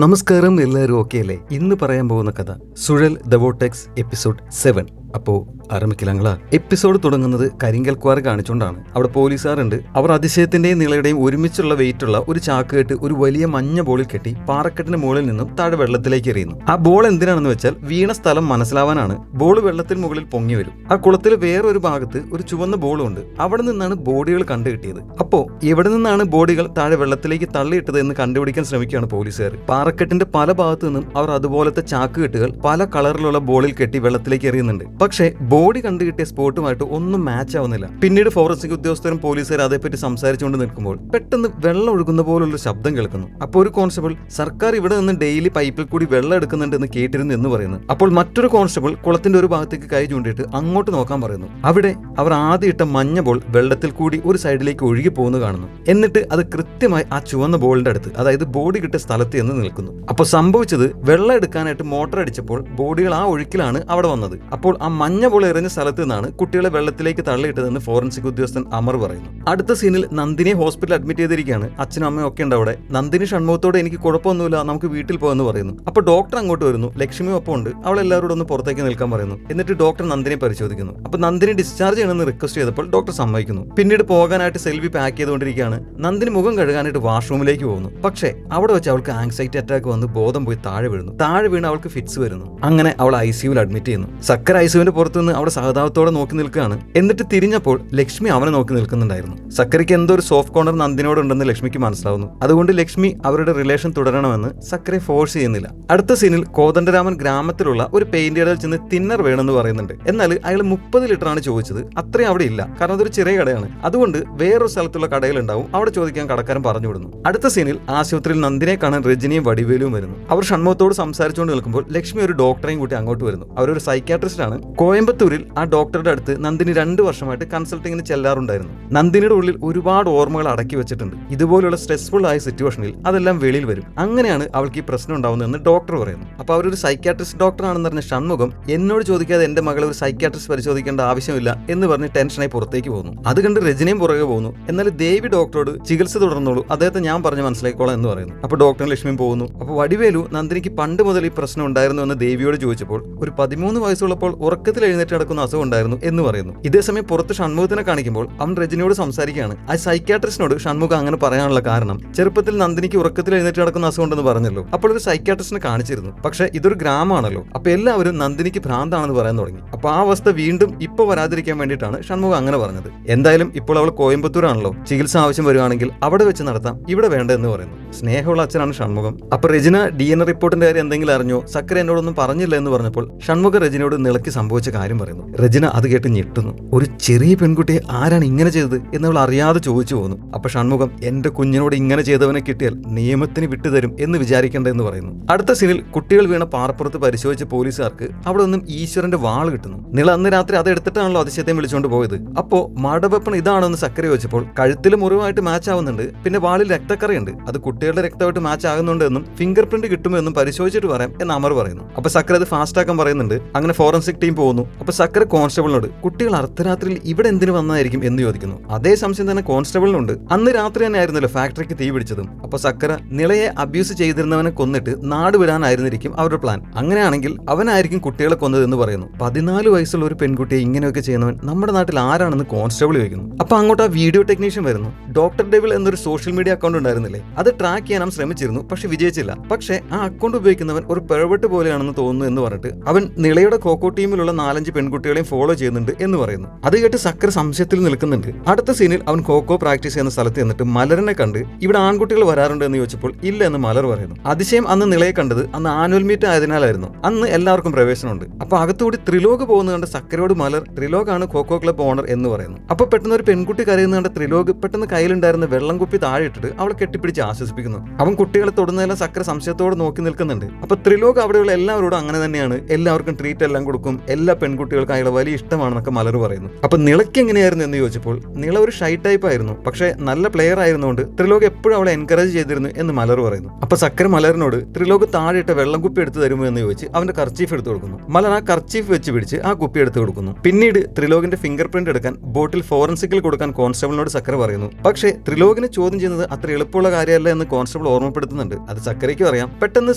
നമസ്കാരം, എല്ലാവരും ഓക്കെ അല്ലേ? ഇന്ന് പറയാൻ പോകുന്ന കഥ സുഴൽ ദ വോർട്ടെക്സ് എപ്പിസോഡ് 7. അപ്പോൾ ആരംഭിക്കലാങ്ങളാ. എപ്പിസോഡ് തുടങ്ങുന്നത് കരിങ്കൽക്വാറി കാണിച്ചുകൊണ്ടാണ്. അവിടെ പോലീസുകാരുണ്ട്. അവർ അതിശയത്തിന്റെയും നിളയുടെയും ഒരുമിച്ചുള്ള വെയിറ്റുള്ള ഒരു ചാക്ക് കെട്ട് ഒരു വലിയ മഞ്ഞ ബോളിൽ കെട്ടി പാറക്കെട്ടിന് മുകളിൽ നിന്നും താഴെ വെള്ളത്തിലേക്ക് എറിയുന്നു. ആ ബോൾ എന്തിനാണെന്ന് വെച്ചാൽ വീണ സ്ഥലം മനസ്സിലാവാനാണ്. ബോൾ വെള്ളത്തിന് മുകളിൽ പൊങ്ങി വരും. ആ കുളത്തിൽ വേറൊരു ഭാഗത്ത് ഒരു ചുവന്ന ബോളും ഉണ്ട്. അവിടെ നിന്നാണ് ബോഡികൾ കണ്ടുകിട്ടിയത്. അപ്പോൾ എവിടെ നിന്നാണ് ബോഡികൾ താഴെ വെള്ളത്തിലേക്ക് തള്ളിയിട്ടത് എന്ന് കണ്ടുപിടിക്കാൻ ശ്രമിക്കുകയാണ് പോലീസുകാർ. പാറക്കെട്ടിന്റെ പല ഭാഗത്തു നിന്നും അവർ അതുപോലത്തെ ചാക്ക് കെട്ടുകൾ പല കളറിലുള്ള ബോളിൽ കെട്ടി വെള്ളത്തിലേക്ക് എറിയുന്നുണ്ട്. പക്ഷേ ബോഡി കണ്ടുകിട്ടിയ സ്പോട്ടുമായിട്ട് ഒന്നും മാച്ച് ആവുന്നില്ല. പിന്നീട് ഫോറൻസിക് ഉദ്യോഗസ്ഥരും പോലീസുകാർ അതേപ്പറ്റി സംസാരിച്ചുകൊണ്ട് നിൽക്കുമ്പോൾ പെട്ടെന്ന് വെള്ളം ഒഴുകുന്ന പോലുള്ള ശബ്ദം കേൾക്കുന്നു. അപ്പോൾ ഒരു കോൺസ്റ്റബിൾ സർക്കാർ ഇവിടെ നിന്ന് ഡെയിലി പൈപ്പിൽ കൂടി വെള്ളം എടുക്കുന്നുണ്ടെന്ന് കേട്ടിരുന്നു എന്ന് പറയുന്നു. അപ്പോൾ മറ്റൊരു കോൺസ്റ്റബിൾ കുളത്തിന്റെ ഒരു ഭാഗത്തേക്ക് കൈ ചൂണ്ടിയിട്ട് അങ്ങോട്ട് നോക്കാൻ പറയുന്നു. അവിടെ അവർ ആദ്യം ഇട്ട മഞ്ഞ ബോൾ വെള്ളത്തിൽ കൂടി ഒരു സൈഡിലേക്ക് ഒഴുകി പോകുന്നു കാണുന്നു. എന്നിട്ട് അത് കൃത്യമായി ആ ചുവന്ന ബോളിന്റെ അടുത്ത്, അതായത് ബോഡി കിട്ടിയ സ്ഥലത്ത് എന്ന് നിൽക്കുന്നു. അപ്പോൾ സംഭവിച്ചത് വെള്ളം എടുക്കാനായിട്ട് മോട്ടർ അടിച്ചപ്പോൾ ബോഡികൾ ആ ഒഴുക്കിലാണ് അവിടെ വന്നത്. അപ്പോൾ ആ മഞ്ഞ ബോൾ എറിഞ്ഞ സ്ഥലത്ത് നിന്നാണ് കുട്ടികളെ വെള്ളത്തിലേക്ക് തള്ളിയിട്ടതെന്ന് ഫോറൻസിക് ഉദ്യോഗസ്ഥൻ അമർ പറയുന്നു. അടുത്ത സീനിൽ നന്ദിനിയെ ഹോസ്പിറ്റലിൽ അഡ്മിറ്റ് ചെയ്തിരിക്കുകയാണ്. അച്ഛനും അമ്മയും ഒക്കെ ഉണ്ട് അവിടെ. നന്ദിനി ഷൺമുഖത്തോടെ എനിക്ക് കുഴപ്പമൊന്നുമില്ല, നമുക്ക് വീട്ടിൽ പോകാമെന്ന് പറയുന്നു. അപ്പോൾ ഡോക്ടർ അങ്ങോട്ട് വരുന്നു. ലക്ഷ്മിയും ഒപ്പം ഉണ്ട്. അവൾ എല്ലാവരോടും ഒന്ന് പുറത്തേക്ക് നിൽക്കാൻ പറയുന്നു. എന്നിട്ട് ഡോക്ടർ നന്ദിനെ പരിശോധിക്കുന്നു. അപ്പോൾ നന്ദിനി ഡിസ്ചാർജ് ചെയ്യണമെന്ന് റിക്വസ്റ്റ് ചെയ്തപ്പോൾ ഡോക്ടർ സമ്മതിക്കുന്നു. പിന്നീട് പോകാനായിട്ട് സെൽവി പാക്ക് ചെയ്തുകൊണ്ടിരിക്കുകയാണ്. നന്ദിനി മുഖം കഴുകാനായിട്ട് വാഷ്റൂമിലേക്ക് പോകുന്നു. പക്ഷേ അവിടെ വെച്ച് അവൾക്ക് ആങ്സൈറ്റി അറ്റാക്ക് വന്ന് ബോധം പോയി താഴെ വീഴുന്നു. താഴെ വീണ് അവൾക്ക് ഫിറ്റ്സ് വരുന്നു. അങ്ങനെ അവൾ ICUവിൽ അഡ്മിറ്റ് ചെയ്യുന്നു. സക്കർ ICUവിന്റെ പുറത്തുനിന്ന് അവിടെ സഹതാപത്തോടെ നോക്കി നിൽക്കുകയാണ്. എന്നിട്ട് തിരിഞ്ഞപ്പോൾ ലക്ഷ്മി അവനെ നോക്കി നിൽക്കുന്നുണ്ടായിരുന്നു. സക്കരയ്ക്ക് എന്തോ ഒരു സോഫ്റ്റ് കോർണർ നന്ദിനോടുണ്ടെന്ന് ലക്ഷ്മിക്ക് മനസ്സിലാവുന്നു. അതുകൊണ്ട് ലക്ഷ്മി അവരുടെ റിലേഷൻ തുടരണമെന്ന് സക്കരെ ഫോഴ്സ് ചെയ്യുന്നില്ല. അടുത്ത സീനിൽ കോദണ്ഡരാമൻ ഗ്രാമത്തിലുള്ള ഒരു പെയിന്റ് കടയിൽ ചെന്ന് തിന്നർ വേണമെന്ന് പറയുന്നുണ്ട്. എന്നാൽ അയാൾ 30 ലിറ്ററാണ് ചോദിച്ചത്. അത്രയും അവിടെ ഇല്ല, കാരണം അതൊരു ചെറിയ കടയാണ്. അതുകൊണ്ട് വേറൊരു സ്ഥലത്തുള്ള കടയിലുണ്ടാവും, അവിടെ ചോദിക്കാൻ കടക്കാരൻ പറഞ്ഞു വിടുന്നു. അടുത്ത സീനിൽ ആശുപത്രിയിൽ നന്ദിനെ കാണാൻ രജനിയും വടിവേലും വരുന്നു. അവർ ഷൺമുഖത്തോട് സംസാരിച്ചുകൊണ്ട് നിൽക്കുമ്പോൾ ലക്ഷ്മി ഒരു ഡോക്ടറെയും കൂട്ടി അങ്ങോട്ട് വരുന്നു. അവരൊരു സൈക്യാട്രിസ്റ്റ് ആണ്. കോയമ്പത്തൂരിൽ ആ ഡോക്ടറുടെ അടുത്ത് നന്ദിനി 2 വർഷമായിട്ട് കൺസൾട്ടിങ്ങിന് ചെല്ലാറുണ്ടായിരുന്നു. നന്ദിനിയുടെ ഉള്ളിൽ ഒരുപാട് ഓർമ്മകൾ അടക്കി വെച്ചിട്ടുണ്ട്. ഇതുപോലുള്ള സ്ട്രെസ്ഫുൾ ആയ സിറ്റുവേഷനിൽ അതെല്ലാം വെളിയിൽ വരും. അങ്ങനെയാണ് അവൾക്ക് ഈ പ്രശ്നം ഉണ്ടാവുന്നതെന്ന് ഡോക്ടർ പറയുന്നു. അപ്പോൾ അവരൊരു സൈക്യാട്രിസ്റ്റ് ഡോക്ടറാണെന്ന് പറഞ്ഞ ഷൺമുഖം എന്നോട് ചോദിക്കാതെ എന്റെ മകളെ ഒരു സൈക്യാട്രിസ്റ്റ് പരിശോധിക്കേണ്ട ആവശ്യമില്ല എന്ന് പറഞ്ഞ് ടെൻഷനായി പുറത്തേക്ക് പോകുന്നു. അത് കണ്ട് രജനിയും പുറകെ പോകുന്നു. എന്നാൽ ദേവി ഡോക്ടറോട് ചികിത്സ തുടർന്നോളൂ, അദ്ദേഹത്തെ ഞാൻ പറഞ്ഞ് മനസ്സിലാക്കിക്കോളാം എന്ന് പറയുന്നു. അപ്പോൾ ഡോക്ടറും ലക്ഷ്മിയും പോകുന്നു. അപ്പോൾ വടിവേലു നന്ദിനിക്ക് പണ്ട് മുതൽ ഈ പ്രശ്നം ഉണ്ടായിരുന്നു എന്ന് ദേവിയോട് ചോദിച്ചപ്പോൾ ഒരു 13 വയസ്സുള്ളപ്പോൾ ഉറക്കത്തിൽ എഴുന്നേറ്റ് നടക്കുന്ന അസുഖം ഉണ്ടായിരുന്നു എന്ന് പറയുന്നു. ഇതേസമയം പുറത്ത് ഷൺമുഖത്തിനെ കാണിക്കുമ്പോൾ അവൻ രജനിയോട് സംസാരിക്കുകയാണ്. ആ സൈക്യാട്രിസ്റ്റിനോട് ഷൺമുഖം അങ്ങനെ പറയാനുള്ള കാരണം ചെറുപ്പത്തിൽ നന്ദിനിക്ക് ഉറക്കത്തിൽ എഴുന്നേറ്റ് നടക്കുന്ന അസുഖം ഉണ്ടെന്ന് പറഞ്ഞല്ലോ. അപ്പോൾ ഒരു സൈക്യാട്രിസ്റ്റിനെ കാണിച്ചിരുന്നു. പക്ഷേ ഇതൊരു ഗ്രാമമാണല്ലോ. അപ്പോൾ എല്ലാവരും നന്ദിനിക്ക് ഭ്രാന്താണെന്ന് പറയാൻ തുടങ്ങി. അപ്പോൾ ആ അവസ്ഥ വീണ്ടും ഇപ്പൊ വരാതിരിക്കാൻ വേണ്ടിയിട്ടാണ് ഷൺമുഖം അങ്ങനെ പറഞ്ഞത്. എന്തായാലും ഇപ്പോൾ അവൾ കോയമ്പത്തൂരാണല്ലോ, ചികിത്സ ആവശ്യം വരുവാണെങ്കിൽ അവിടെ വെച്ച് നടത്താം, ഇവിടെ വേണ്ട എന്ന് പറയുന്നു. സ്നേഹമുള്ള അച്ഛനാണ് ഷൺമുഖം. അപ്പോൾ രജന DNA റിപ്പോർട്ടിന്റെ കാര്യം എന്തെങ്കിലും അറിഞ്ഞോ? സക്കര എന്നോടൊന്നും പറഞ്ഞില്ല എന്ന് പറഞ്ഞപ്പോൾ ഷൺമുഖ രജനയോട് നിളയ്ക്ക് സംഭവിച്ച കാര്യം പറയുന്നു. രജന അത് കേട്ട് ഞെട്ടുന്നു. ഒരു ചെറിയ പെൺകുട്ടിയെ ആരാണ് ഇങ്ങനെ ചെയ്തത് എന്നവൾ അറിയാതെ ചോദിച്ചു പോകുന്നു. അപ്പൊ ഷൺമുഖം എന്റെ കുഞ്ഞിനോട് ഇങ്ങനെ ചെയ്തവനെ കിട്ടിയാൽ നിയമത്തിന് വിട്ടുതരും എന്ന് വിചാരിക്കേണ്ട എന്ന് പറയുന്നു. അടുത്ത സീനിൽ കുട്ടികൾ വീണ പാറപ്പുറത്ത് പരിശോധിച്ച പോലീസുകാർക്ക് അവിടെ നിന്നും ഈശ്വരന്റെ വാൾ കിട്ടുന്നു. നിള അന്ന് രാത്രി അത് എടുത്തിട്ടാണല്ലോ അതിശയത്തെ വിളിച്ചുകൊണ്ട് പോയത്. അപ്പോ മടവെപ്പൺ ഇതാണെന്ന് സക്കര ചോദിച്ചപ്പോൾ കഴുത്തിൽ മുറിവായിട്ട് മാച്ച് ആവുന്നുണ്ട്, പിന്നെ വാളിൽ രക്തക്കറയുണ്ട്, അത് കുട്ടികളുടെ രക്തമായിട്ട് മാച്ച് ആകുന്നുണ്ട് എന്നും ഫിംഗർ പ്രിന്റ് കിട്ടുമോ എന്നും പരിശോധിച്ചിട്ട് പറയാം എന്ന് അമർ പറയുന്നു. അപ്പൊ സക്കര അത് ഫാസ്റ്റ് ആക്കാൻ പറയുന്നുണ്ട്. അങ്ങനെ ഫോറൻസിക് ടീം പോകുന്നു. അപ്പൊ സക്കര കോൺസ്റ്റബിളിനോട് കുട്ടികൾ അർദ്ധരാത്രിയിൽ ഇവിടെ എന്തിനു വന്നായിരിക്കും എന്ന് ചോദിക്കുന്നു. അതേ സംശയം തന്നെ കോൺസ്റ്റബിളിനുണ്ട്. അന്ന് രാത്രി തന്നെ ആയിരുന്നല്ലോ ഫാക്ടറിക്ക് തീ പിടിച്ചതും. അപ്പൊ സക്കര നിളയെ അബ്യൂസ് ചെയ്തിരുന്നവനെ കൊന്നിട്ട് നാട് വിടാനായിരുന്നിരിക്കും അവരുടെ പ്ലാൻ. അങ്ങനെയാണെങ്കിൽ അവനായിരിക്കും കുട്ടികളെ കൊന്നതെന്ന് പറയുന്നു. 14 വയസ്സുള്ള ഒരു പെൺകുട്ടിയെ ഇങ്ങനെയൊക്കെ ചെയ്യുന്നവൻ നമ്മുടെ നാട്ടിൽ ആരാണെന്ന് കോൺസ്റ്റബിൾ ചോദിക്കുന്നു. അപ്പൊ അങ്ങോട്ട് ആ വീഡിയോ ടെക്നീഷ്യൻ വരുന്നു. ഡോക്ടർ ഡെവിൽ എന്നൊരു സോഷ്യൽ മീഡിയ അക്കൗണ്ട് ഉണ്ടായിരുന്നില്ലേ, അത് ട്രാക്ക് ചെയ്യാൻ ശ്രമിച്ചിരുന്നു, പക്ഷെ വിജയിച്ചില്ല. പക്ഷേ ആ അക്കൗണ്ട് ഉപയോഗിക്കുന്നവൻ ഒരു പെർവെർട്ട് പോലെയാണെന്ന് തോന്നുന്നു എന്ന് പറഞ്ഞിട്ട് അവൻ നിളയുടെ കോക്കോ ടീമിലുള്ള 4-5 പെൺകുട്ടികളെയും ഫോളോ ചെയ്യുന്നുണ്ട് എന്ന് പറയുന്നു. അത് കേട്ട് സക്കർ സംശയത്തിൽ നിൽക്കുന്നുണ്ട്. അടുത്ത സീനിൽ അവൻ കോക്കോ പ്രാക്ടീസ് ചെയ്യുന്ന സ്ഥലത്ത് എന്നിട്ട് മലറിനെ കണ്ട് ഇവിടെ ആൺകുട്ടികൾ വരാറുണ്ട് എന്ന് ചോദിച്ചപ്പോൾ ഇല്ല എന്ന് മലർ പറയുന്നു. അതിശയം അന്ന് നിളയെ കണ്ടത് അന്ന് ആനുവൽ മീറ്റ് ആയതിനാലായിരുന്നു. അന്ന് എല്ലാവർക്കും പ്രവേശനമുണ്ട്. അപ്പൊ അകത്തുകൂടി ത്രിലോക് പോകുന്ന കണ്ട് സക്കരോട് മലർ ത്രിലോകാണ് കോക്കോ ക്ലബ് ഓണർ എന്ന് പറയുന്നു. അപ്പൊ പെട്ടെന്ന് ഒരു പെൺകുട്ടി കരയുന്ന കണ്ട ത്രിലോക് പെട്ടെന്ന് കയ്യിലുണ്ടായിരുന്ന വെള്ളം കുപ്പി താഴെ ഇട്ടിട്ട് അവളെ കെട്ടിപ്പിടിച്ച് ആശ്വസിപ്പിക്കുന്നു. അവൻ കുട്ടികളെ തൊടുന്നതെല്ലാം സക്കര സംശയത്തോടെ നോക്കി നിൽക്കുന്നുണ്ട്. അപ്പൊ ത്രിലോക് അവിടെയുള്ള എല്ലാവരോടും അങ്ങനെ തന്നെയാണ്, എല്ലാവർക്കും ട്രീറ്റ് എല്ലാം കൊടുക്കും, എല്ലാ പെൺകുട്ടികളും പെൺകുട്ടികൾക്ക് അയാളെ വലിയ ഇഷ്ടമാണെന്നൊക്കെ മലർ പറയുന്നു. അപ്പൊ നിളയ്ക്ക് എങ്ങനെയായിരുന്നു എന്ന് ചോദിച്ചപ്പോൾ നിള ഒരു ഷൈ ടൈപ്പ് ആയിരുന്നു, പക്ഷേ നല്ല പ്ലെയർ ആയിരുന്നുകൊണ്ട് ത്രിലോക് എപ്പോഴും അവളെ എൻകറേജ് ചെയ്തിരുന്നു എന്ന് മലർ പറയുന്നു. അപ്പൊ സക്കര മലറിനോട് ത്രിലോക് താഴെ ഇട്ട വെള്ളം കുപ്പി എടുത്ത് തരുമോ എന്ന് ചോദിച്ച് അവന്റെ കർച്ചീഫ് എടുത്ത് കൊടുക്കുന്നു. മലർ ആ കർച്ചീഫ് വെച്ച് പിടിച്ച് ആ കുപ്പി എടുത്ത് കൊടുക്കുന്നു. പിന്നീട് ത്രിലോകിന്റെ ഫിംഗർ പ്രിന്റ് എടുക്കാൻ ബോട്ടിൽ ഫോറൻസിക്കിൽ കൊടുക്കാൻ കോൺസ്റ്റബിളിനോട് സക്കര പറയുന്നു. പക്ഷേ ത്രിലോകിനെ ചോദ്യം ചെയ്യുന്നത് അത്ര എളുപ്പമുള്ള കാര്യമല്ല എന്ന് കോൺസ്റ്റബിൾ ഓർമ്മപ്പെടുത്തുന്നുണ്ട്. അത് സക്കരയ്ക്കും അറിയാം. പെട്ടെന്ന്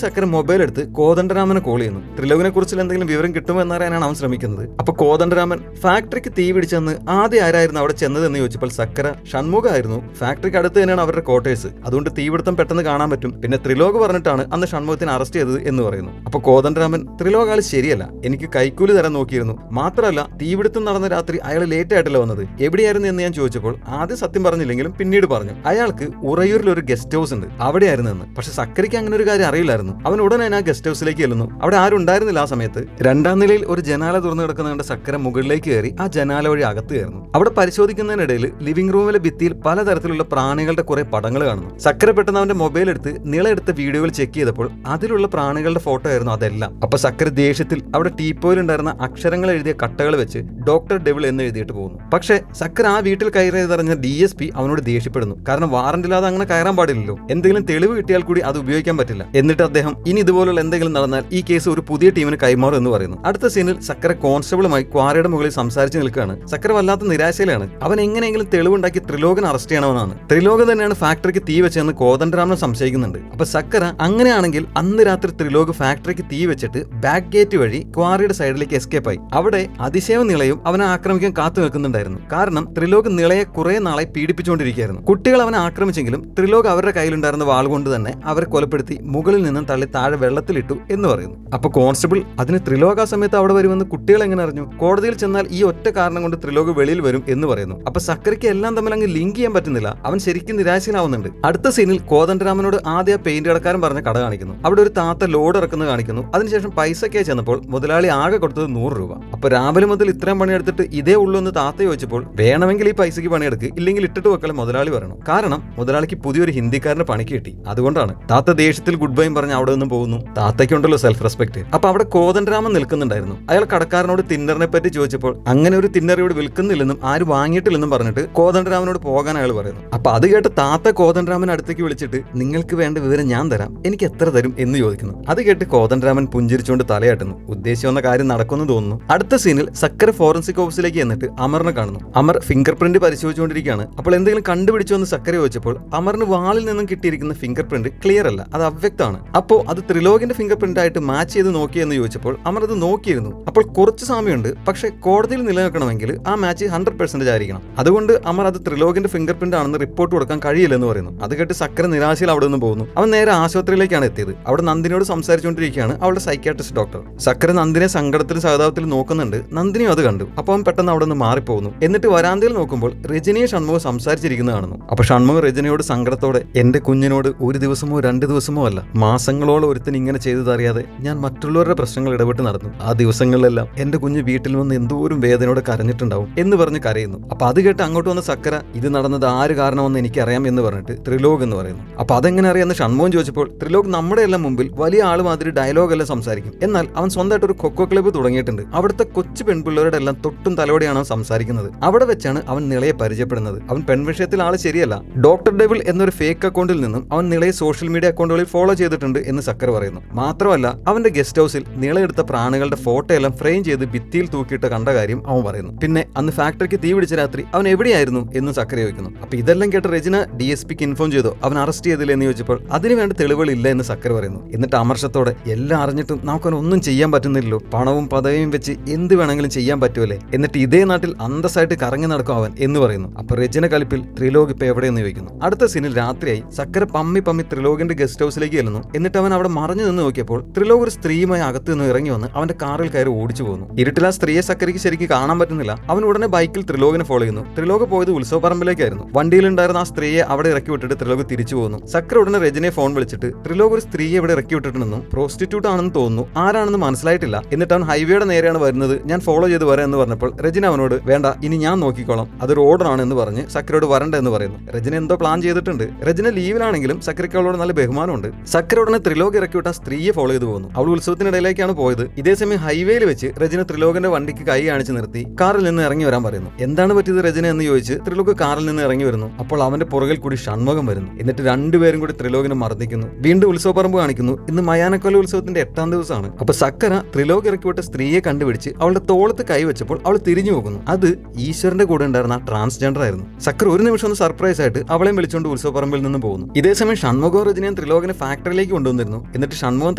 സക്കര മൊബൈൽ എടുത്ത് കോദണ്ഡരാമനെ കോൾ ചെയ്യുന്നു. ത്രിലോകിനെ കുറിച്ച് എന്തെങ്കിലും വിവരം കിട്ടുമോ എന്നറിയാനാണ് അവൻ ശ്രമിക്കുന്നത്. അപ്പൊ കോദണ്ഡരാമൻ ഫാക്ടറിക്ക് തീ പിടിച്ചെന്ന് ആദ്യം ആരായിരുന്നു അവിടെ ചെന്നത് എന്ന് ചോദിച്ചപ്പോൾ സക്കര ഷൺമുഖായിരുന്നു. ഫാക്ടറിക്ക് അടുത്ത് തന്നെയാണ് അവരുടെ ക്വാർട്ടേഴ്സ്, അതുകൊണ്ട് തീപിടുത്തം പെട്ടെന്ന് കാണാൻ പറ്റും. പിന്നെ ത്രിലോക് പറഞ്ഞിട്ടാണ് അന്ന് ഷൺമുഖത്തിനെ അറസ്റ്റ് ചെയ്തത് എന്ന് പറയുന്നു. അപ്പൊ കോദണ്ഡരാമൻ ത്രിലോക് ആൾ ശരിയല്ല, എനിക്ക് കൈക്കൂലി തരാൻ നോക്കിയിരുന്നു, മാത്രമല്ല തീപിടുത്തം നടന്ന രാത്രി അയാൾ ലേറ്റ് ആയിട്ടല്ല വന്നത്, എവിടെയായിരുന്നു എന്ന് ഞാൻ ചോദിച്ചപ്പോൾ ആദ്യം സത്യം പറഞ്ഞില്ലെങ്കിലും പിന്നീട് പറഞ്ഞു അയാൾക്ക് ഉറയൂരിൽ ഒരു ഗസ്റ്റ് ഹൗസ് ഉണ്ട്, അവിടെയായിരുന്നു എന്ന്. പക്ഷെ സക്കരയ്ക്ക് അങ്ങനെ ഒരു കാര്യം അറിയില്ലായിരുന്നു. അവൻ ഉടനെ ആ ഗസ്റ്റ് ഹൗസിലേക്ക് ചെല്ലുന്നു. അവിടെ ആരും ഉണ്ടായിരുന്നില്ല ആ സമയത്ത്. രണ്ടാം നിലയിൽ ഒരു ജനാല തുറന്നു കിടക്കുന്ന സക്കര മുകളിലേക്ക് കയറി ആ ജനാല വഴി അകത്ത് കയറുന്നു. അവിടെ പരിശോധിക്കുന്നതിനിടയിൽ ലിവിംഗ് റൂമിലെ ഭിത്തിയിൽ പലതരത്തിലുള്ള പ്രാണികളുടെ കുറെ പടങ്ങൾ കാണുന്നു. സക്കര പെട്ടെന്ന് അവന്റെ മൊബൈൽ എടുത്ത് നിള എടുത്ത വീഡിയോകൾ ചെക്ക് ചെയ്തപ്പോൾ അതിലുള്ള പ്രാണികളുടെ ഫോട്ടോ ആയിരുന്നു അതെല്ലാം. അപ്പൊ സക്കര ദേഷ്യത്തിൽ അവിടെ ടീപ്പോയിൽ ഉണ്ടായിരുന്ന അക്ഷരങ്ങൾ എഴുതിയ കട്ടകൾ വെച്ച് ഡോക്ടർ ഡെവിൾ എന്ന് എഴുതിയിട്ട് പോകുന്നു. പക്ഷേ സക്കര ആ വീട്ടിൽ കയറിയതറിഞ്ഞ DSP അവനോട് ദേഷ്യപ്പെടുന്നു. കാരണം വാറന്റ് ഇല്ലാതെ അങ്ങനെ കയറാൻ പാടില്ലല്ലോ, എന്തെങ്കിലും തെളിവ് കിട്ടിയാൽ കൂടി അത് ഉപയോഗിക്കാൻ പറ്റില്ല. എന്നിട്ട് അദ്ദേഹം ഇനി ഇതുപോലുള്ള എന്തെങ്കിലും നടന്നാൽ ഈ കേസ് ഒരു പുതിയ ടീമിന് കൈമാറും എന്ന് പറയുന്നു. അടുത്ത സീനിൽ സക്കര കോൺസ്റ്റബിളുമായി ക്വാറിയുടെ മുകളിൽ സംസാരിച്ച് നിൽക്കുകയാണ്. സക്കര വല്ലാത്ത നിരാശയിലാണ്. അവൻ എങ്ങനെയെങ്കിലും തെളിവുണ്ടാക്കി ത്രിലോകനെ അറസ്റ്റ് ചെയ്യണമെന്നാണ്. ത്രിലോക് തന്നെയാണ് ഫാക്ടറിക്ക് തീ വെച്ചെന്ന് കോദണ്ഡരാമൻ സംശയിക്കുന്നുണ്ട്. അപ്പൊ സക്കര അങ്ങനെയാണെങ്കിൽ അന്ന് രാത്രി ത്രിലോക് ഫാക്ടറിക്ക് തീ വെച്ചിട്ട് ബാക്ക് ഗേറ്റ് വഴി ക്വാറിയുടെ സൈഡിലേക്ക് എസ്കേപ്പ് ആയി. അവിടെ അതിശയവും നിളയും അവനെ ആക്രമിക്കാൻ കാത്തു നിൽക്കുന്നുണ്ടായിരുന്നു. കാരണം ത്രിലോക് നിളയെ കുറെ നാളെ പീഡിപ്പിച്ചുകൊണ്ടിരിക്കുകയായിരുന്നു. കുട്ടികൾ അവനെ ആക്രമിച്ചെങ്കിലും ത്രിലോക് അവരുടെ കയ്യിലുണ്ടായിരുന്ന വാൾ കൊണ്ട് തന്നെ അവരെ കൊലപ്പെടുത്തി മുകളിൽ നിന്നും തള്ളി താഴെ വെള്ളത്തിലിട്ടു എന്ന് പറയുന്നു. അപ്പൊ കോൺസ്റ്റബിൾ അതിന് ത്രിലോക് ആ സമയത്ത് അവിടെ വരുമെന്ന് കുട്ടികൾ എങ്ങനെ അറിഞ്ഞു? കോടതിയിൽ ചെന്നാൽ ഈ ഒറ്റ കാരണം കൊണ്ട് ത്രിലോക് വെളിയിൽ വരും എന്ന് പറയുന്നു. അപ്പൊ സക്കരയ്ക്ക് എല്ലാം തമ്മിൽ അങ്ങ് ലിങ്ക് ചെയ്യാൻ പറ്റുന്നില്ല. അവൻ ശരിക്കും നിരാശയിലാവുന്നുണ്ട്. അടുത്ത സീനിൽ കോദണ്ഡരാമനോട് ആദ്യ പെയിന്റ് കടക്കാരൻ പറഞ്ഞ കട കാണിക്കുന്നു. അവിടെ ഒരു താത്ത ലോഡ് ഇറക്കുന്നത് കാണിക്കുന്നു. അതിനുശേഷം പൈസയ്ക്കായി ചെന്നപ്പോൾ മുതലാളി ആകെ കൊടുത്തത് 100 രൂപ. അപ്പൊ രാവിലെ മുതൽ ഇത്രയും പണിയെടുത്തിട്ട് ഇതേ ഉള്ളൂ എന്ന് താത്ത ചോദിച്ചപ്പോൾ വേണമെങ്കിൽ ഈ പൈസയ്ക്ക് പണിയെടുക്ക്, ഇല്ലെങ്കിൽ ഇട്ടിട്ട് വെക്കലെ മുതലാളി പറയണം. കാരണം മുതലാളിക്ക് പുതിയൊരു ഹിന്ദിക്കാരന് പണിക്ക് കിട്ടി, അതുകൊണ്ടാണ്. താത്ത ദേഷ്യത്തിൽ ഗുഡ് ബൈയും പറഞ്ഞ് അവിടെ നിന്നും പോകുന്നു. താത്തയ്ക്കുണ്ടല്ലോ സെൽഫ് റെസ്പെക്ട്. അപ്പൊ അവിടെ കോദണ്ഡരാമൻ നിൽക്കുന്നുണ്ടായിരുന്നു. അയാൾ കടക്കാരനോട് തിന്നറിനെ പറ്റി ചോദിച്ചപ്പോൾ അങ്ങനെ ഒരു തിന്നർ ഇവിടെ വിൽക്കുന്നില്ലെന്നും ആരും വാങ്ങിയിട്ടില്ലെന്നും പറഞ്ഞിട്ട് കോദണ്ഡരാമനോട് പോകാൻ അയാൾ പറയുന്നു. അപ്പൊ അത് കേട്ട് താത്ത കോദണ്ഡരാമൻ അടുത്തേക്ക് വിളിച്ചിട്ട് നിങ്ങൾക്ക് വേണ്ട വിവരം ഞാൻ തരാം, എനിക്ക് എത്ര തരും എന്ന് ചോദിക്കുന്നു. അത് കേട്ട് കോദണ്ഡരാമൻ പുഞ്ചിരിച്ചുകൊണ്ട് തലയാട്ടുന്നു. ഉദ്ദേശിച്ചു വന്ന കാര്യം നടക്കുമെന്ന് തോന്നുന്നു. അടുത്ത സീനിൽ സക്കര ഫോറൻസിക് ഓഫീസിലേക്ക് എന്നിട്ട് അമറിനെ കാണുന്നു. അമർ ഫിംഗർ പ്രിന്റ് പരിശോധിച്ചുകൊണ്ടിരിക്കുകയാണ്. അപ്പോൾ എന്തെങ്കിലും കണ്ടുപിടിച്ചു എന്ന് സക്കര ചോദിച്ചപ്പോൾ അമറിന് വാളിൽ നിന്നും കിട്ടിയിരിക്കുന്ന ഫിംഗർ പ്രിന്റ് ക്ലിയർ അല്ല, അത് അവ്യക്തമാണ്. അപ്പോൾ അത് ത്രിലോകിന്റെ ഫിംഗർ പ്രിന്റ് ആയിട്ട് മാച്ച് ചെയ്ത് നോക്കിയെന്ന് ചോദിച്ചപ്പോൾ അമർ അത് നോക്കിയിരുന്നു. അപ്പോൾ കുറച്ച് സാമ്യമുണ്ട്, പക്ഷേ കോടതിയിൽ നിലനിൽക്കണമെങ്കിൽ ആ മാച്ച് 100% ആയിരിക്കണം. അതുകൊണ്ട് അമർ അത് ത്രിലോകിന്റെ ഫിംഗർ പ്രിന്റ് ആണെന്ന് റിപ്പോർട്ട് കൊടുക്കാൻ കഴിയില്ലെന്ന് പറയുന്നു. അത് കേട്ട് സക്കര നിരാശയിൽ അവിടെ നിന്ന് പോകുന്നു. അവൻ നേരെ ആശുപത്രിയിലേക്കാണ് എത്തിയത്. അവിടെ നന്ദിനിയോട് സംസാരിച്ചുകൊണ്ടിരിക്കുകയാണ് അവളുടെ സൈക്യാട്രിസ്റ്റ് ഡോക്ടർ. സക്കര നന്ദിനെ സങ്കടത്തിലും സഹതാപത്തിലും നോക്കുന്നുണ്ട്. നന്ദിനിയും അത് കണ്ടു. അപ്പോൾ അവൻ പെട്ടെന്ന് അവിടെ നിന്ന് മാറിപ്പോകുന്നു. എന്നിട്ട് വരാന്തയിൽ നോക്കുമ്പോൾ രജനിയെ ഷൺമുഖം സംസാരിച്ചിരിക്കുന്നത് കാണുന്നു. അപ്പൊ ഷൺമുഖം രജനിയോട് സങ്കടത്തോടെ എന്റെ കുഞ്ഞിനോട് ഒരു ദിവസമോ 2 ദിവസമോ അല്ല, മാസങ്ങളോളം ഒരുത്തിന് ഇങ്ങനെ ചെയ്തതറിയാതെ ഞാൻ മറ്റുള്ളവരുടെ പ്രശ്നങ്ങൾ ഇടപെട്ട് നടന്നു. ആ ദിവസങ്ങളിലെല്ലാം എന്റെ കുഞ്ഞ് വീട്ടിൽ വന്ന് എന്തോരം വേദനയോടെ കരഞ്ഞിട്ടുണ്ടാവും എന്ന് പറഞ്ഞ് കരയുന്നു. അപ്പൊ അത് കേട്ട് അങ്ങോട്ട് വന്ന സക്കര ഇത് നടന്നത് ആര് കാരണമെന്ന് എനിക്കറിയാം എന്ന് പറഞ്ഞിട്ട് ത്രിലോക് എന്ന് പറയുന്നു. അപ്പൊ അതെങ്ങനെ അറിയാമെന്ന് ഷൺമുഖം ചോദിച്ചപ്പോൾ ത്രിലോക് നമ്മുടെ എല്ലാം മുമ്പിൽ വലിയ ആള് മാതിരി ഡയലോഗ് എല്ലാം സംസാരിക്കും. എന്നാൽ അവൻ സ്വന്തമായിട്ട് ഒരു കൊക്കോ ക്ലബ്ബ് തുടങ്ങിയിട്ടുണ്ട്. അവിടുത്തെ കൊച്ചു പെൺപിള്ളേരുടെ എല്ലാം തൊട്ടും തലോടെയാണ് അവൻ സംസാരിക്കുന്നത്. അവിടെ വെച്ചാണ് അവൻ നിളയെ പരിചയപ്പെടുന്നത്. അവൻ പെൺവിഷയത്തിൽ ആള് ശരിയല്ല. ഡോക്ടർ ഡെവിൾ എന്നൊരു ഫേക്ക് അക്കൗണ്ടിൽ നിന്നും അവൻ നിളയെ സോഷ്യൽ മീഡിയ അക്കൗണ്ടുകളിൽ ഫോളോ ചെയ്തിട്ടുണ്ട് എന്ന് സക്കര പറയുന്നു. മാത്രമല്ല അവന്റെ ഗസ്റ്റ് ഹൗസിൽ നിളയെടുത്ത പ്രാണികളുടെ ഫോട്ടോ എല്ലാം ഫ്രെയിം ചെയ്ത് ഭിത്തിയിൽ തൂക്കിയിട്ട് കണ്ട കാര്യം അവൻ പറയുന്നു. പിന്നെ അന്ന് ഫാക്ടറിക്ക് തീ പിടിച്ച രാത്രി അവൻ എവിടെയായിരുന്നു എന്ന് സക്കര ചോദിക്കുന്നു. അപ്പൊ ഇതെല്ലാം കേട്ട് രചന DSPക്ക് ഇൻഫോം ചെയ്തോ അവൻ അറസ്റ്റ് ചെയ്തില്ല എന്ന് ചോദിച്ചപ്പോൾ അതിന് വേണ്ട തെളിവുകളില്ല എന്ന് സക്കര പറയുന്നു. എന്നിട്ട് അമർഷത്തോടെ എല്ലാം അറിഞ്ഞിട്ടും നമുക്കവൻ ഒന്നും ചെയ്യാൻ പറ്റുന്നില്ലല്ലോ, പണവും പദവിയും വെച്ച് എന്ത് വേണമെങ്കിലും ചെയ്യാൻ പറ്റുമല്ലേ, എന്നിട്ട് ഇതേ നാട്ടിൽ അന്തസ്സായിട്ട് കറങ്ങി നടക്കും അവൻ എന്ന് പറയുന്നു. അപ്പൊ രചന കലിപ്പിൽ ത്രിലോക് ഇപ്പൊ എവിടെയെന്ന് ചോദിക്കുന്നു. അടുത്ത സീനിൽ രാത്രിയായി. സക്കര പമ്മി ത്രിലോകിന്റെ ഗസ്റ്റ് ഹൗസിലേക്ക് ചെല്ലുന്നു. എന്നിട്ട് അവൻ അവിടെ മറഞ്ഞു നിന്ന് നോക്കിയപ്പോൾ ത്രിലോക് ഒരു സ്ത്രീയുമായി അകത്ത് നിന്ന് ഇറങ്ങി വന്ന് അവന്റെ കാറിൽ കയറി ഓടിച്ചു പോകുന്നു. ഇരുട്ടിൽ ആ സ്ത്രീയെ സക്കരയ്ക്ക് ശരിക്കും കാണാൻ പറ്റുന്നില്ല. അവൻ ഉടനെ ബൈക്കിൽ ത്രിലോകിനെ ഫോളോ ചെയ്യുന്നു. ത്രിലോക് പോയത് ഉത്സവപ്പറമ്പിലേക്കായിരുന്നു. വണ്ടിയിലുണ്ടായിരുന്ന ആ സ്ത്രീയെ അവിടെ ഇറക്കി വിട്ടിട്ട് ത്രിലോക് തിരിച്ചു പോകുന്നു. സക്കര ഉടനെ രജനെ ഫോൺ വിളിച്ചിട്ട് ത്രിലോക് ഒരു സ്ത്രീയെ ഇവിടെ ഇറക്കി വിട്ടിട്ടുണ്ടെന്നും പ്രോസ്റ്റിറ്റ്യൂട്ട് ആണെന്ന് തോന്നുന്നു, ആരാണെന്ന് മനസ്സിലായിട്ടില്ല, എന്നിട്ട് അവൻ ഹൈവേയുടെ നേരെയാണ് വരുന്നത്, ഞാൻ ഫോളോ ചെയ്ത് വരാം എന്ന് പറഞ്ഞപ്പോൾ രജന അവനോട് വേണ്ട ഇനി ഞാൻ നോക്കിക്കോളാം, അതൊരു ഓർഡറാണ് എന്ന് പറഞ്ഞ് സക്കരയോട് വരണ്ട എന്ന് പറയുന്നു. രജന എന്തോ പ്ലാൻ ചെയ്തിട്ടുണ്ട്. രജന ലീവിലാണെങ്കിലും സക്കരയ്ക്ക് അവളോട് നല്ല ബഹുമാനമുണ്ട്. സക്കര ഉടനെ ത്രിലോക് ഇറക്കി വിട്ട സ്ത്രീയെ ഫോളോ ചെയ്ത് പോകുന്നു. അവൾ ഉത്സവത്തിനിടയിലേക്കാണ് പോയത്. ഇതേസമയം ഹൈവേയിൽ വെച്ച് രജന രജന ത്രിലോകന്റെ വണ്ടിക്ക് കൈ കാണിച്ച് നിർത്തി കാറിൽ നിന്ന് ഇറങ്ങി വരാൻ പറയുന്നു. എന്താണ് പറ്റിയത് രജന എന്ന് ചോദിച്ച് ത്രിലോക് കാറിൽ നിന്ന് ഇറങ്ങി വരുന്നു. അപ്പോൾ അവന്റെ പുറകിൽ കൂടി ഷൺമുഖം വരുന്നു. എന്നിട്ട് രണ്ടുപേരും കൂടി ത്രിലോകിനെ മർദ്ദിക്കുന്നു. വീണ്ടും ഉത്സവപ്പറമ്പ് കാണിക്കുന്നു. ഇന്ന് മയാനക്കൊല ഉത്സവത്തിന്റെ 8ാം ദിവസമാണ്. അപ്പൊ സക്കര ത്രിലോക് ഇറക്കിവിട്ട സ്ത്രീയെ കണ്ടുപിടിച്ച് അവളുടെ തോളത്ത് കൈവച്ചപ്പോൾ അവൾ തിരിഞ്ഞു പോകുന്നു. അത് ഈശ്വരന്റെ കൂടെ ഉണ്ടായിരുന്ന ട്രാൻസ്ജെൻഡർ ആയിരുന്നു. സക്കർ ഒരു നിമിഷം ഒന്ന് സർപ്രൈസ് ആയിട്ട് അവളെയും വിളിച്ചുകൊണ്ട് ഉത്സവപ്പറമ്പിൽ നിന്ന് പോകുന്നു. ഇതേസമയം ഷൺമുഖവും രജനയും ത്രിലോകിനെ ഫാക്ടറിയിലേക്ക് കൊണ്ടുവന്നിരുന്നു. എന്നിട്ട് ഷൺമുഖം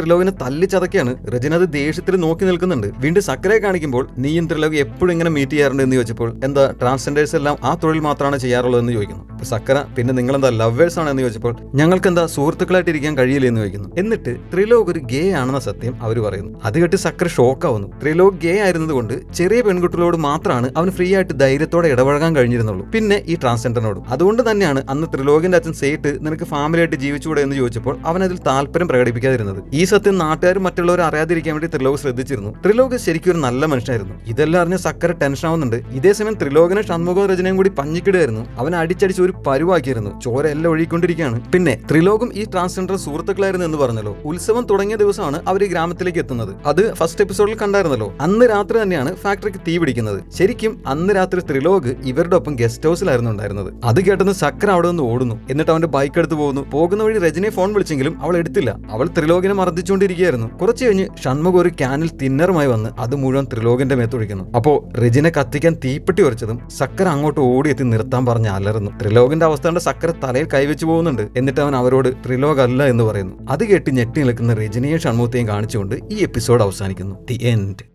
ത്രിലോകിനെ തല്ലിച്ചതക്കാണ്. രജന അത് ദേഷ്യത്തിൽ നോക്കി നിൽക്കുന്നുണ്ട്. വീണ്ടും സക്കരയെ കാണിക്കുമ്പോൾ നീയും ത്രിലോക് എപ്പോഴും ഇങ്ങനെ മീറ്റ് ചെയ്യാറുണ്ട് എന്ന് ചോദിച്ചപ്പോൾ എന്താ ട്രാൻസ്ജെൻഡേഴ്സ് എല്ലാം ആ തൊഴിൽ മാത്രമാണ് ചെയ്യാറുള്ളത് എന്ന് ചോദിക്കുന്നു. സക്കര പിന്നെ നിങ്ങളെന്താ ലവേഴ്സ് ആണ് എന്ന് ചോദിച്ചപ്പോൾ ഞങ്ങൾക്ക് എന്താ സുഹൃത്തുക്കളായിട്ട് ഇരിക്കാൻ കഴിയില്ല എന്ന് ചോദിക്കുന്നു. എന്നിട്ട് ത്രിലോക് ഒരു ഗേ ആണെന്ന സത്യം അവർ പറയുന്നു. അത് കേട്ട് സക്കര ഷോക്കാവുന്നു. ത്രിലോക് ഗേ ആയിരുന്നത് കൊണ്ട് ചെറിയ പെൺകുട്ടികളോട് മാത്രമാണ് അവന് ഫ്രീ ആയിട്ട് ധൈര്യത്തോടെ ഇടപഴകാൻ കഴിഞ്ഞിരുന്നുള്ളൂ. പിന്നെ ഈ ട്രാൻസ്ജെൻഡറിനോടും. അതുകൊണ്ട് തന്നെയാണ് അന്ന് ത്രിലോകിന്റെ അച്ഛൻ സേട്ട് നിനക്ക് ഫാമിലി ആയിട്ട് ജീവിച്ചുകൂടെ എന്ന് ചോദിച്ചപ്പോൾ അവൻ അതിൽ താല്പര്യം പ്രകടിപ്പിക്കാതിരുന്നത്. ഈ സത്യം നാട്ടുകാരും മറ്റുള്ളവർ അറിയാതിരിക്കാൻ വേണ്ടി ത്രിലോക് ശ്രദ്ധിച്ചിരുന്നു. ത്രിലോക് ശരിക്കും ഒരു നല്ല മനുഷ്യനായിരുന്നു. ഇതെല്ലാം അറിഞ്ഞ സക്കര ടെൻഷൻ ആവുന്നുണ്ട്. ഇതേസമയം ത്രിലോകിനെ ഷൺമുഖവും രചനയും കൂടി പഞ്ഞിക്കിടുകയായിരുന്നു. അവൻ അടിച്ചടിച്ച് ഒരു പരുവാക്കിയിരുന്നു. ചോര എല്ലാം ഒഴുകിക്കൊണ്ടിരിക്കുകയാണ്. പിന്നെ ത്രിലോകും ഈ ട്രാൻസ്ജെൻഡർ സുഹൃത്തുക്കളായിരുന്നു എന്ന് പറഞ്ഞല്ലോ. ഉത്സവം തുടങ്ങിയ ദിവസമാണ് അവർ ഈ ഗ്രാമത്തിലേക്ക് എത്തുന്നത്. അത് ഫസ്റ്റ് എപ്പിസോഡിൽ കണ്ടായിരുന്നല്ലോ. അന്ന് രാത്രി തന്നെയാണ് ഫാക്ടറിക്ക് തീ പിടിക്കുന്നത്. ശരിക്കും അന്ന് രാത്രി ത്രിലോക് ഇവരുടെ ഒപ്പം ഗസ്റ്റ് ഹൗസിലായിരുന്നു ഉണ്ടായിരുന്നത്. അത് കേട്ടെന്ന് സക്കര അവിടെ നിന്ന് ഓടുന്നു. എന്നിട്ട് അവന്റെ ബൈക്ക് എടുത്ത് പോകുന്നു. പോകുന്ന വഴി രജനിയെ ഫോൺ വിളിച്ചെങ്കിലും അവൾ എടുത്തില്ല. അവൾ ത്രിലോകിനെ മർദ്ദിച്ചുകൊണ്ടിരിക്കുകയായിരുന്നു. കുറച്ചു കഴിഞ്ഞ് ഷൺമുഖ ഒരു ക്യാനിൽ തിന്നറുമായി വന്ന് അത് മുഴുവൻ ത്രിലോകിന്റെ മേത്തൊഴിക്കുന്നു. അപ്പോ രജനെ കത്തിക്കാൻ തീപ്പെട്ടി ഉരച്ചതും സക്കര അങ്ങോട്ട് ഓടിയെത്തി നിർത്താൻ പറഞ്ഞ് അലറുന്നു. ത്രിലോകിന്റെ അവസ്ഥ കണ്ട് സക്കര തലയിൽ കൈവച്ച് പോകുന്നുണ്ട്. എന്നിട്ട് അവൻ അവരോട് ത്രിലോക് അല്ല എന്ന് പറയുന്നു. അത് കേട്ട് ഞെട്ടി നിൽക്കുന്ന രജനിയെയും ഷൺമുഖത്തെയും കാണിച്ചുകൊണ്ട് ഈ എപ്പിസോഡ് അവസാനിക്കുന്നു. The end.